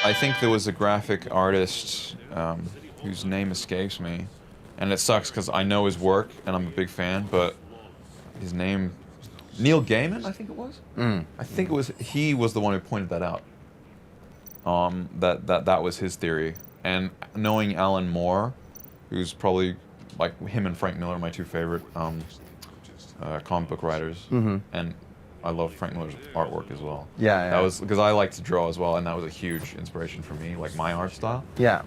I think there was a graphic artist whose name escapes me, and it sucks because I know his work and I'm a big fan, but his name, Neil Gaiman, I think it was. I think it was. He was the one who pointed that out. That was his theory, and knowing Alan Moore, who's probably like him and Frank Miller, my two favorite comic book writers, and I love Frank Miller's artwork as well. Yeah. That was because I like to draw as well, and that was a huge inspiration for me, like my art style. Yeah.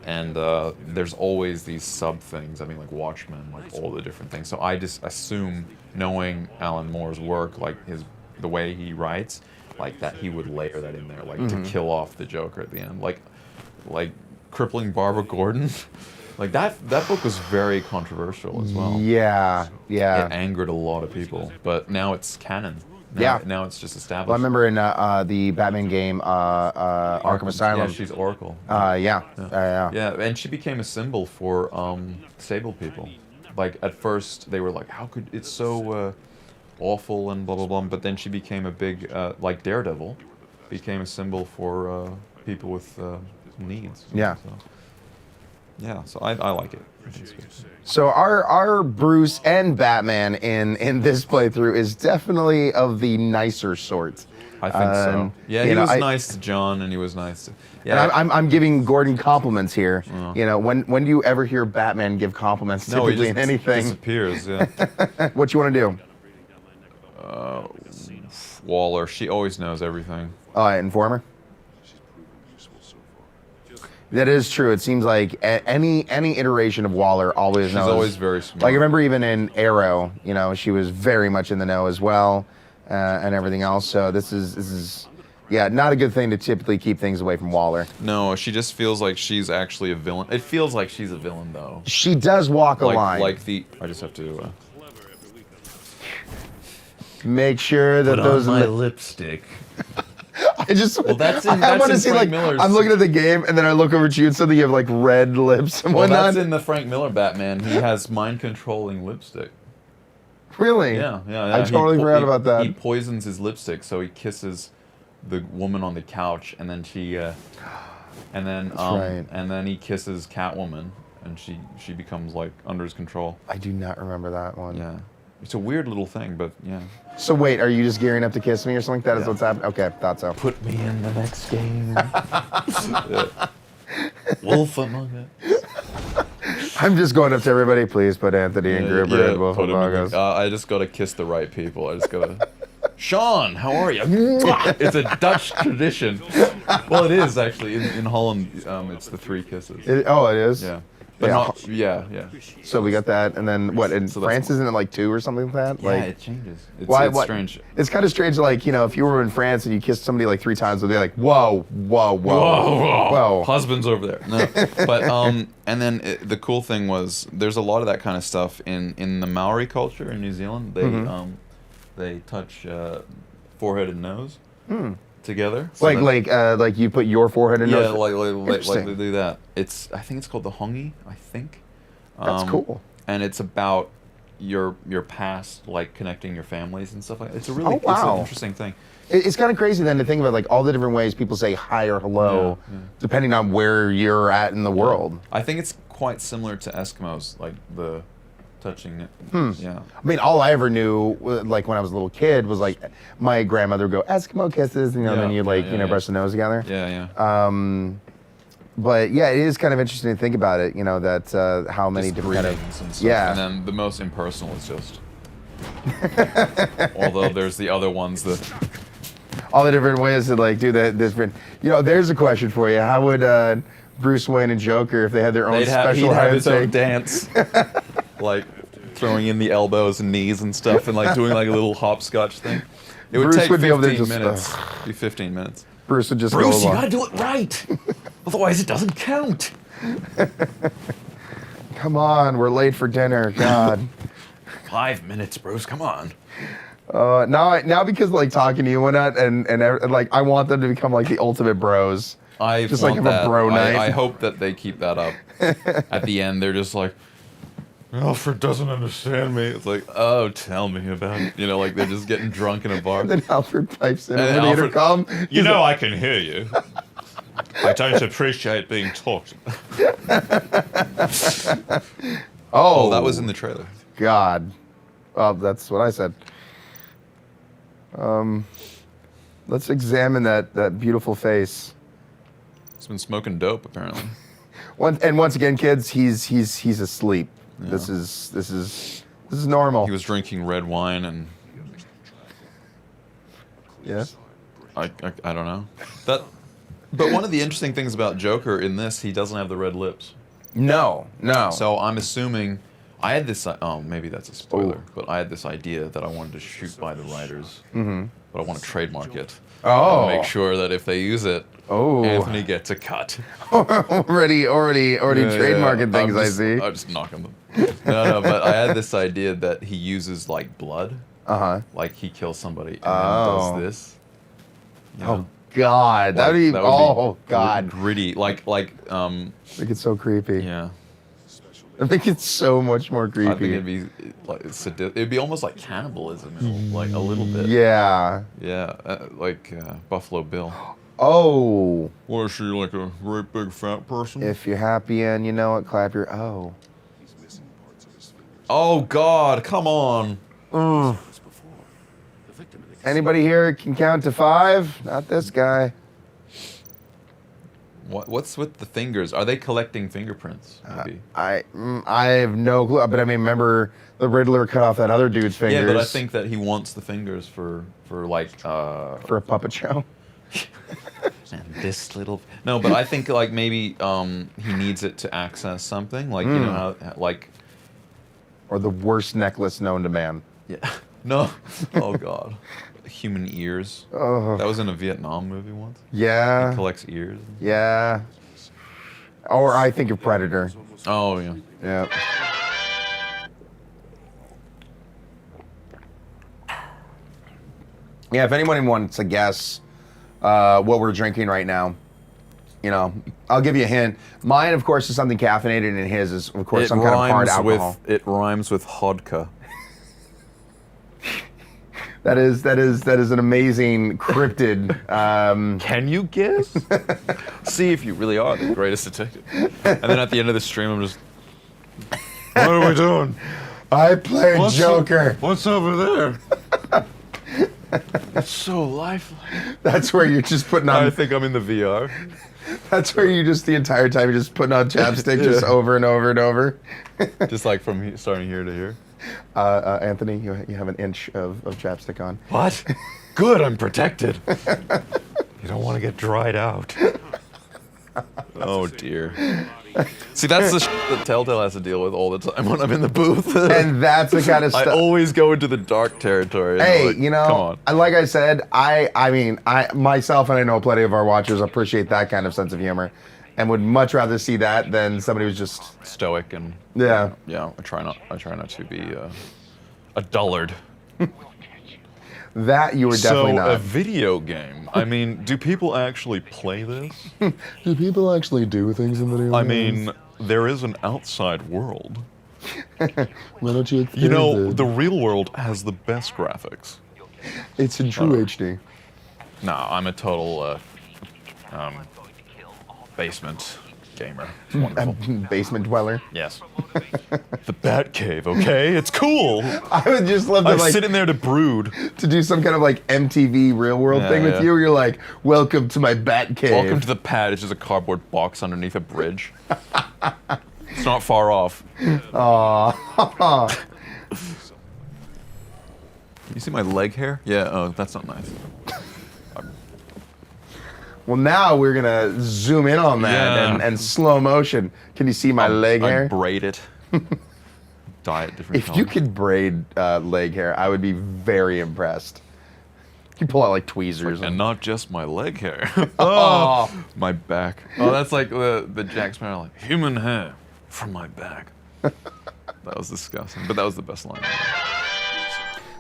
And there's always these sub things. I mean, like Watchmen, like all the different things. So I just assume, knowing Alan Moore's work, like the way he writes, like that he would layer that in there, like to kill off the Joker at the end, like crippling Barbara Gordon. Like that book was very controversial as well. Yeah. It angered a lot of people, but now it's canon. Now it's just established. Well, I remember in the Batman game, Arkham Asylum. Yeah, she's Oracle. Yeah, and she became a symbol for disabled people. Like at first they were like, how could it's so awful and blah blah blah, but then she became a big like Daredevil, became a symbol for people with needs. Yeah. So I like it. So our Bruce and Batman in this playthrough is definitely of the nicer sort. I think so. Yeah, he was nice to John, and he was nice to. Yeah, and I'm giving Gordon compliments here. You know, when do you ever hear Batman give compliments? No, typically he just in anything. disappears. Yeah. What you want to do? Waller, she always knows everything. Informer. That is true. It seems like any iteration of Waller always knows. She's always very smart. Like I remember even in Arrow, you know, she was very much in the know as well, and everything else. So this is, yeah, not a good thing to typically keep things away from Waller. No, she just feels like she's actually a villain. It feels like she's a villain though. She does walk a line. Like I just have to make sure that put those on my lipstick. I just that's in I want to see Frank like Miller's. I'm looking at the game and then I look over to you and suddenly you have like red lips and Well, whatnot. that's in the Frank Miller Batman. He has mind controlling lipstick. Really? Yeah. I totally forgot about that. He poisons his lipstick, so he kisses the woman on the couch, and then and then he kisses Catwoman, and she becomes like under his control. I do not remember that one. Yeah. It's a weird little thing, but yeah. So wait, are you just gearing up to kiss me or something? That is what's happening? Okay, thought so. Put me in the next game. Wolf Among Us. I'm just going up to everybody, please put Anthony Ingruber and Wolf Among Us. I just gotta kiss the right people. I just gotta... Sean, how are you? It's a Dutch tradition. Well, it is actually. In Holland, it's the 3 kisses. It is? Yeah. But yeah. So we got that, and then what? In France, isn't it like 2 or something like that? Yeah, like, it changes. It's strange. It's kind of strange, like, you know, if you were in France and you kissed somebody like 3 times, they'd be like, whoa. Husband's over there. No. But and then the cool thing was there's a lot of that kind of stuff in the Maori culture in New Zealand. They touch forehead and nose. Together. So like you put your forehead in nose? Yeah, like they do that. I think it's called the hongi, I think. That's cool. And it's about your past, like connecting your families and stuff like that. It's a really it's an interesting thing. It's kind of crazy then to think about like all the different ways people say hi or hello, depending on where you're at in the world. I think it's quite similar to Eskimos, like the touching it. Yeah. I mean, all I ever knew, like when I was a little kid, was like my grandmother would go Eskimo kisses, and then you brush the nose together. Yeah. But yeah, it is kind of interesting to think about it. You know that how many different kind of and stuff. And then the most impersonal is just. Although there's the other ones that. All the different ways to like do that different. You know, there's a question for you. How would Bruce Wayne and Joker, if they had their own special he'd have his own dance. Like throwing in the elbows and knees and stuff, and like doing like a little hopscotch thing. It would take 15 minutes. Be 15 minutes. Bruce would just go along. You gotta do it right, otherwise it doesn't count. Come on, we're late for dinner. God. 5 minutes, Bruce. Come on. Now because like talking to you and that, and like I want them to become like the ultimate bros. I just like have a bro night. I hope that they keep that up. At the end, they're just like, Alfred doesn't understand me. It's like, oh, tell me about it. You know, like they're just getting drunk in a bar. And then Alfred pipes in And over the Alfred- intercom. You know I can hear you. I don't appreciate being talked about. Oh, that was in the trailer. God. Well, that's what I said. Let's examine that beautiful face. He's been smoking dope, apparently. Once again, kids, he's asleep. Yeah. This is normal. He was drinking red wine, and Yeah. I don't know. But one of the interesting things about Joker in this, he doesn't have the red lips. No. So I'm assuming I had this. Oh, maybe that's a spoiler. But I had this idea that I wanted to shoot by the writers. Mm-hmm. But I want to trademark it. Oh. And make sure that if they use it, Oh. Anthony gets a cut. already trademarking things. I'm just, I see. I'm just knocking them. No, but I had this idea that he uses like blood. Like he kills somebody and then does this. You know? Oh God, that would be. God, gritty. Like make it so creepy. yeah. I think it's so much more creepy. I think it'd be like it'd be almost like cannibalism, like a little bit. Yeah. Yeah, like Buffalo Bill. Oh. What is she, like a very big fat person? If you're happy and you know it, clap your oh. Oh God, come on. Anybody here can count to 5? Not this guy. What's with the fingers? Are they collecting fingerprints? Maybe. I have no clue. But I mean, remember the Riddler cut off that other dude's fingers. Yeah, but I think that he wants the fingers for like for a puppet show. And this little no, but I think like maybe he needs it to access something, like you know how like Or the worst necklace known to man. yeah no oh God, human ears. Oh. That was in a Vietnam movie once. Yeah. He collects ears. Yeah. Or I think of Predator. Oh yeah. Yeah. Yeah, if anyone wants to guess what we're drinking right now, you know, I'll give you a hint. Mine, of course, is something caffeinated, and his is, of course, some kind of hard alcohol. It rhymes with vodka. That is an amazing cryptid. Can you guess? See if you really are the greatest detective. And then at the end of the stream, I'm just, what are we doing? I played Joker. What's over there? It's so lifelike. That's where you're just putting on. I think I'm in the VR. That's where you just the entire time you're just putting on chapstick just over and over and over. Just like from starting here to here. Anthony, you have an inch of chapstick on. What? Good, I'm protected. You don't want to get dried out. Oh dear. See, that's the that Telltale has to deal with all the time when I'm in the booth. And that's the kind of I stuff. always go into the dark territory. Hey, like, you know, come on. like I said, I mean, I myself and I know plenty of our watchers appreciate that kind of sense of humor, and would much rather see that than somebody who's just Stoic and yeah. yeah. I try not to be a dullard. That you were definitely So a not. video game. I mean, do people actually play this? Do people actually do things in video I mean, there is an outside world. why don't you? You know, the real world has the best graphics. It's in true HD. No, I'm a total basement gamer. It's wonderful. Basement dweller. Yes. The Batcave, okay? It's cool. I would just love to I'm like sitting there to brood. to do some kind of like MTV real world Yeah, thing with yeah. you. Where you're like, welcome to my bat cave. Welcome to the pad. It's just a cardboard box underneath a bridge. It's not far off. Aww. You see my leg hair? Yeah, oh, that's not nice. Well, now we're gonna zoom in on that Yeah. and slow motion. Can you see my leg I hair? braid it. Dye it different If color. you could braid leg hair, I would be very impressed. You pull out like tweezers. And not just my leg hair. Oh. My back. Oh, that's like the Jack Sparrow, like, human hair from my back. That was disgusting, but that was the best line.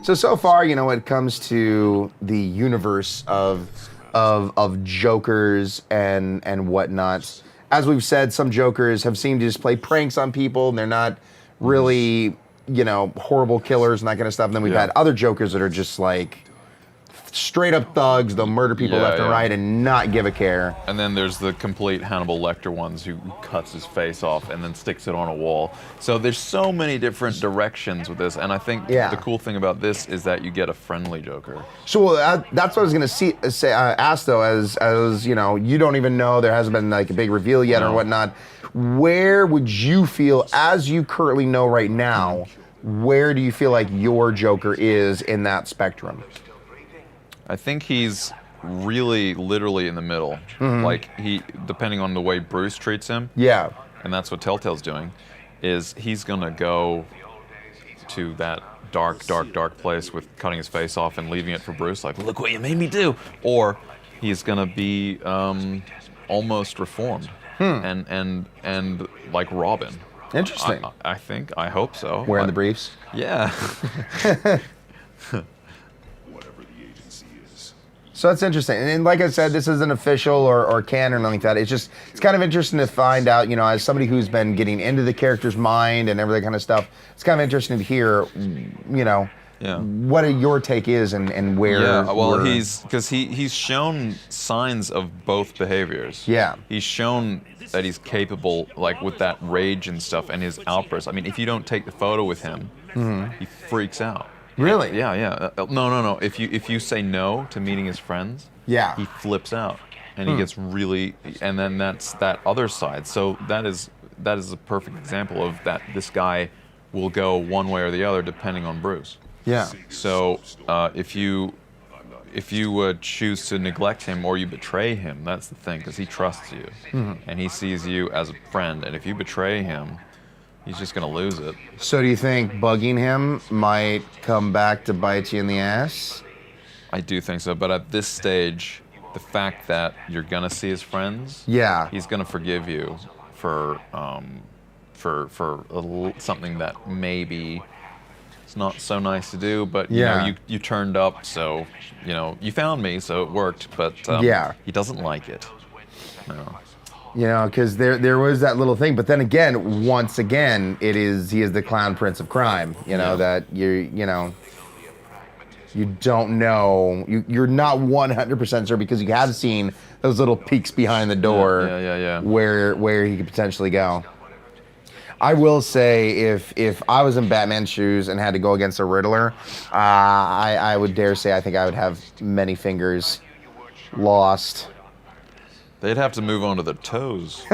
So far, you know, when it comes to the universe of Jokers and whatnot, as we've said, some Jokers have seemed to just play pranks on people, and they're not really, horrible killers and that kind of stuff. And then we've had other Jokers that are just like straight up thugs. They'll murder people left and right and not give a care. And then there's the complete Hannibal Lecter ones who cuts his face off and then sticks it on a wall. So there's so many different directions with this, and I think the cool thing about this is that you get a friendly Joker. So that's what I was going to ask though, as you don't even know, there hasn't been like a big reveal yet or whatnot. Where would you feel, as you currently know right now, where do you feel like your Joker is in that spectrum? I think he's really literally in the middle. Like depending on the way Bruce treats him. Yeah. And that's what Telltale's doing, is he's gonna go to that dark place with cutting his face off and leaving it for Bruce, like, look what you made me do. Or he's gonna be almost reformed and like Robin. Interesting. I hope so. Wearing the briefs? Yeah. So that's interesting. And like I said, this isn't official or canon or anything like that. It's kind of interesting to find out, as somebody who's been getting into the character's mind and everything kind of stuff, it's kind of interesting to hear, what your take is and where. Yeah, well, he's shown signs of both behaviors. Yeah. He's shown that he's capable, like with that rage and stuff and his outbursts. I mean, if you don't take the photo with him, he freaks out. Really? Yeah. No. If you say no to meeting his friends, he flips out, and he gets really. And then that's that other side. So that is a perfect example of that. This guy will go one way or the other depending on Bruce. Yeah. So if you choose to neglect him or you betray him, that's the thing, because he trusts you, and he sees you as a friend. And if you betray him, he's just going to lose it. So do you think bugging him might come back to bite you in the ass? I do think so, but at this stage, the fact that you're going to see his friends, he's going to forgive you for something that maybe it's not so nice to do, but you turned up, so you found me, so it worked, but he doesn't like it. No. Because there was that little thing, but then again, once again, he is the clown prince of crime. That you don't know, you're not 100% sure, because you have seen those little peeks behind the door, where he could potentially go. I will say, if I was in Batman's shoes and had to go against a Riddler, I would dare say I think I would have many fingers lost. They'd have to move on to their toes.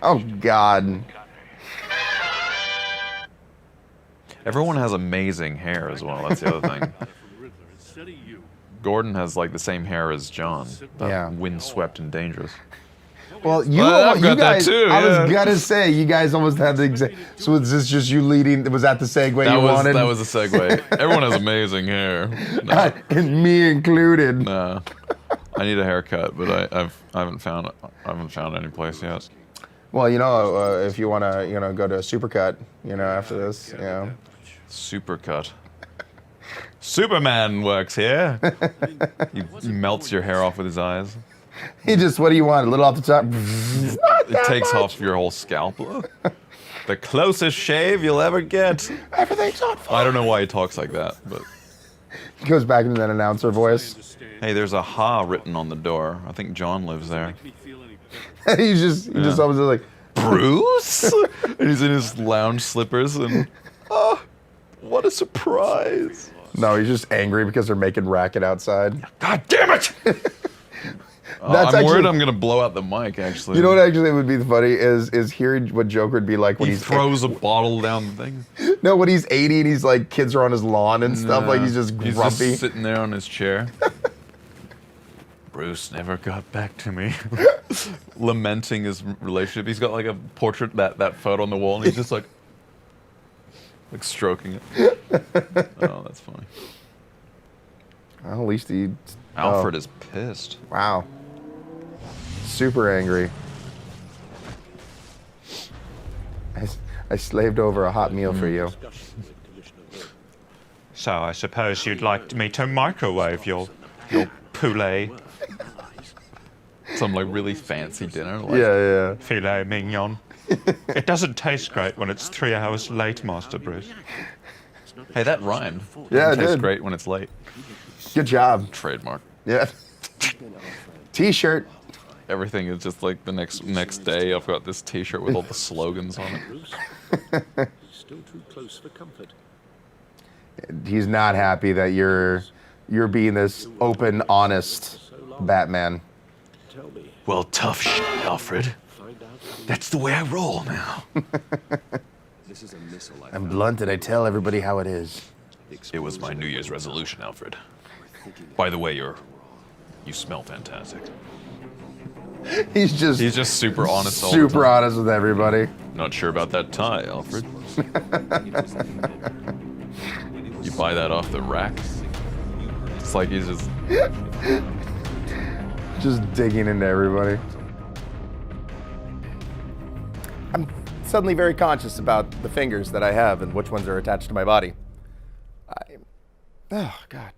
Oh, God. Everyone has amazing hair as well. That's the other thing. Gordon has like the same hair as John. Windswept and dangerous. Well, I've got guys, that too. I was gonna say, you guys almost had the exact. So was this just you leading? Was that the segue wanted? That was the segue. Everyone has amazing hair. No. And me included. Nah. I need a haircut, but I haven't found any place yet. Well, if you want to, go to a supercut, after this, Supercut. Superman works here. He melts your hair off with his eyes. What do you want? A little off the top? It takes off your whole scalp. The closest shave you'll ever get. Everything's on fire. I don't know why he talks like that, but he goes back into that announcer voice. Hey, there's a "ha" written on the door. I think John lives there. He's just always like, Bruce? And he's in his lounge slippers and, what a surprise. No, he's just angry because they're making racket outside. God damn it! I'm worried I'm going to blow out the mic, actually. You know what actually would be funny is hearing what Joker would be like when he throws a bottle down the thing. No, when he's 80 and he's like, kids are on his lawn and stuff, like he's just grumpy. He's just sitting there on his chair. Bruce never got back to me. Lamenting his relationship. He's got like a portrait, that photo on the wall, and he's just like stroking it. Oh, that's funny. Well, at least Alfred is pissed. Wow. Super angry. I slaved over a hot meal for you. So I suppose you'd like me to microwave your poulet. Some like really fancy dinner. Like, Yeah. Filet mignon. It doesn't taste great when it's 3 hours late, Master Bruce. Hey, that rhymed. Yeah, it tastes did. great when it's late. Good job. Trademark. Yeah. T-shirt. Everything is just like the next day. I've got this T-shirt with all the slogans on it. Still too close for comfort. He's not happy that you're being this open, honest Batman. Tell me. Well, tough shit, Alfred. Find out. That's the way I roll now. This is a missile. I'm blunt and I tell everybody how it is. It was my New Year's resolution, Alfred. By the way, you smell fantastic. He's just super honest all the super time. honest with everybody. Not sure about that tie, Alfred. You buy that off the rack? It's like he's just digging into everybody. I'm suddenly very conscious about the fingers that I have and which ones are attached to my body. Oh, God.